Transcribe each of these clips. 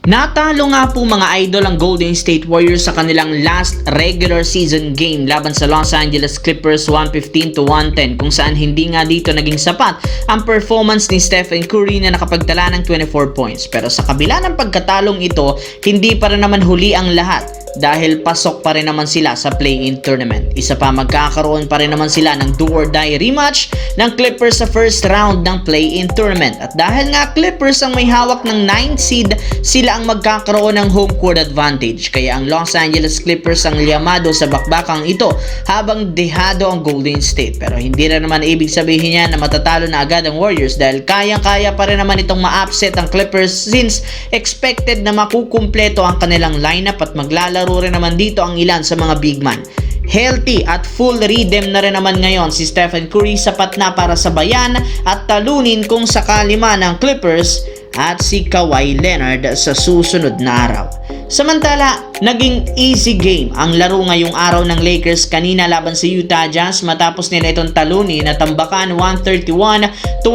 Natalo nga po mga idol ang Golden State Warriors sa kanilang last regular season game laban sa Los Angeles Clippers 115-110 kung saan hindi nga dito naging sapat ang performance ni Stephen Curry na nakapagtala ng 24 points. Pero sa kabila ng pagkatalong ito, hindi pa rin naman huli ang lahat dahil pasok pa rin naman sila sa play-in tournament. Isa pa, magkakaroon pa rin naman sila ng do-or-die rematch ng Clippers sa first round ng play-in tournament. At dahil nga Clippers ang may hawak ng 9th seed, sila ang magkakaroon ng home court advantage. Kaya ang Los Angeles Clippers ang liyamado sa bakbakang ito habang dehado ang Golden State. Pero hindi rin naman ibig sabihin niya na matatalo na agad ang Warriors dahil kayang-kaya pa rin naman itong ma-upset ang Clippers since expected na makukumpleto ang kanilang lineup at maglalaro rin naman dito ang ilan sa mga big man. Healthy at full rhythm na rin naman ngayon si Stephen Curry, sapat na para sabayan at talunin kung sakali man ng Clippers at si Kawhi Leonard sa susunod na araw. Samantala, naging easy game ang laro ngayong araw ng Lakers kanina laban sa Utah Jazz matapos nila itong talunin na tambakan 131-107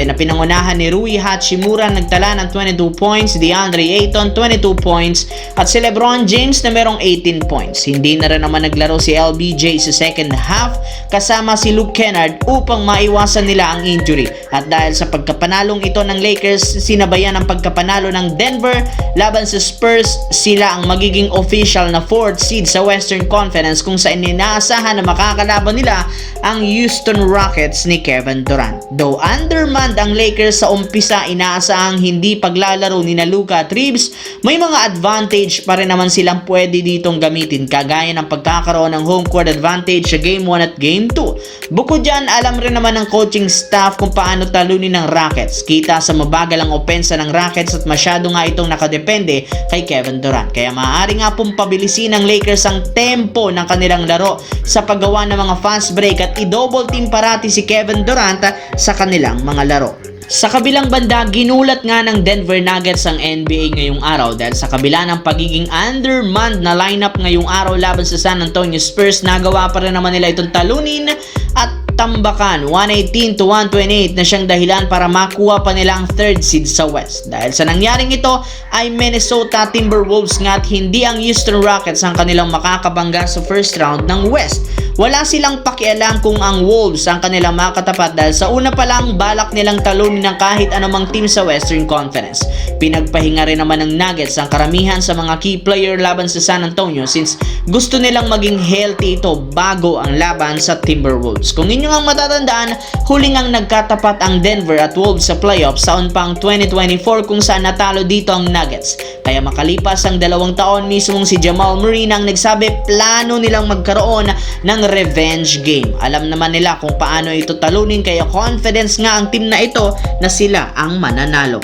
na pinangunahan ni Rui Hachimura nagtala ng 22 points, DeAndre Ayton 22 points at si LeBron James na merong 18 points. Hindi na rin naman naglaro si LBJ sa second half kasama si Luke Kennard upang maiwasan nila ang injury. At dahil sa pagkapanalong ito ng Lakers, sinabayan ang pagkapanalo ng Denver laban sa Spurs, sila ang magiging official na 4th seed sa Western Conference kung saan inaasahan na makakalaban nila ang Houston Rockets ni Kevin Durant. Though undermanned ang Lakers sa umpisa, inaasahang hindi paglalaro ni Luka at Reeves, may mga advantage pa rin naman silang pwede ditong gamitin kagaya ng pagkakaroon ng home court advantage sa Game 1 at Game 2. Bukod dyan, alam rin naman ng coaching staff kung paano talunin ng Rockets. Kita sa mabagal ang opensa ng Rockets at masyado nga itong nakadepende kay Kevin Durant. Kaya maaari nga pong pabilisin ng Lakers ang tempo ng kanilang laro sa paggawa ng mga fast break at i-double team parati si Kevin Durant sa kanilang mga laro. Sa kabilang banda, ginulat nga ng Denver Nuggets ang NBA ngayong araw dahil sa kabila ng pagiging undermanned na lineup ngayong araw laban sa San Antonio Spurs, nagawa pa rin naman nila itong talunin at tambakan 118-128 na siyang dahilan para makuha pa nila ang 3rd seed sa West. Dahil sa nangyaring ito ay Minnesota Timberwolves nga at hindi ang Houston Rockets ang kanilang makakabangga sa first round ng West. Wala silang pakialam kung ang Wolves ang kanilang makatapat dahil sa una pa lang balak nilang talunin ng kahit anumang team sa Western Conference. Pinagpahinga rin naman ng Nuggets ang karamihan sa mga key player laban sa San Antonio since gusto nilang maging healthy ito bago ang laban sa Timberwolves. Kung inyo ang matatandaan, huling ang nagkatapat ang Denver at Wolves sa playoffs sa pang 2024 kung saan natalo dito ang Nuggets. Kaya makalipas ang 2 taon, mismong si Jamal Murray nang nagsabi plano nilang magkaroon ng revenge game. Alam naman nila kung paano ito talunin kaya confidence nga ang team na ito na sila ang mananalo.